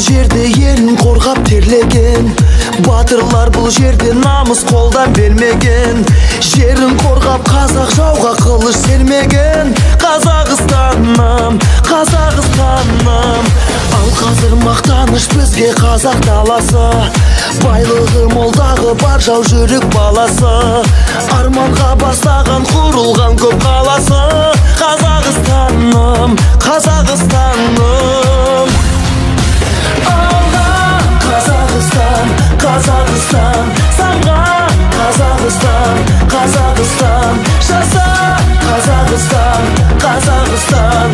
жерде елін қорғап терлеген, батырлар бұл жерде намыс қолдан бермеген. Жерін қорғап қазақ жауға қылыш сермеген. Қазақстаным, Қазақстаным. Ал қазір мақтаныш бізге қазақ даласы, байлығы молдағы бар жау жүрек баласы, арманға бастаған құрылған көп қаласы. Қазақстаным, Қазақстаным. Алға Қазақстан, Қазақстан. Самға Қазақстан, Қазақстан. Жаса Қазақстан, Қазақстан.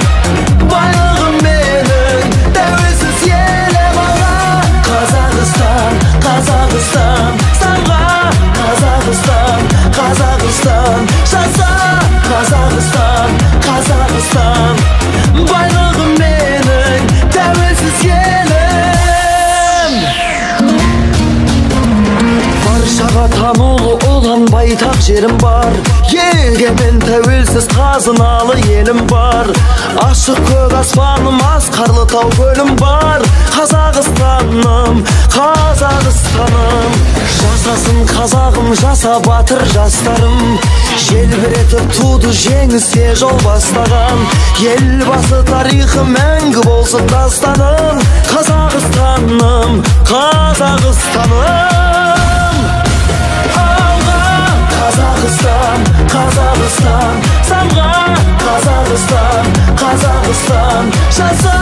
Байлығым менің тәуелсіз елім. Алға Қазақстан, Қазақстан. Самға Қазақстан, Қазақстан. Жаса Қазақстан, Қазақстан. Байлығым менің тәуелсіз елім. Баршаға танулы olan байтақ жерім бар, егемен тәуелсіз қазыналы елім бар. Ашық көк аспаным, асқарлы тау көлім бар. Қазақстаным, Қазақстаным. Жасасын қазағым, жаса батыр жастарым. Желбіретіп туды жеңіске жол бастаған. Елбасы тарихы мәңгі болсын дастаным. Қазақстаным, Қазақстаным. Қазақстан, Қазақстан. Самға Қазақстан, Қазақстан. Жаса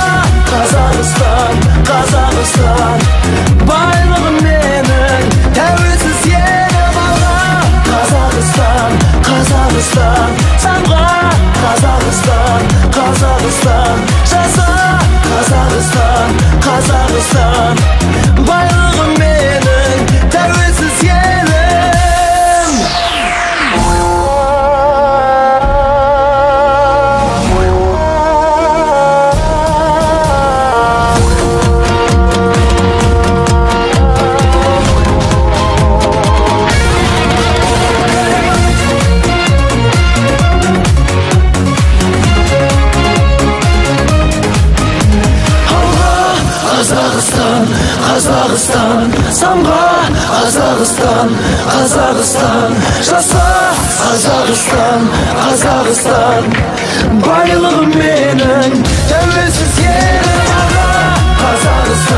Қазақстан, Қазақстан. Байлығым менің тәуелсіз елім. Алға Қазақстан, Қазақстан. Самға Қазақстан, Қазақстан. Жаса Қазақстан, Қазақстан. Байлығым менің тәуелсіз елім. Қазақстан, Қазақстан. Самға Қазақстан, Қазақстан. Жаса Қазақстан, Қазақстан. Байлығым менің тәуелсіз елім. Алға Қазақстан.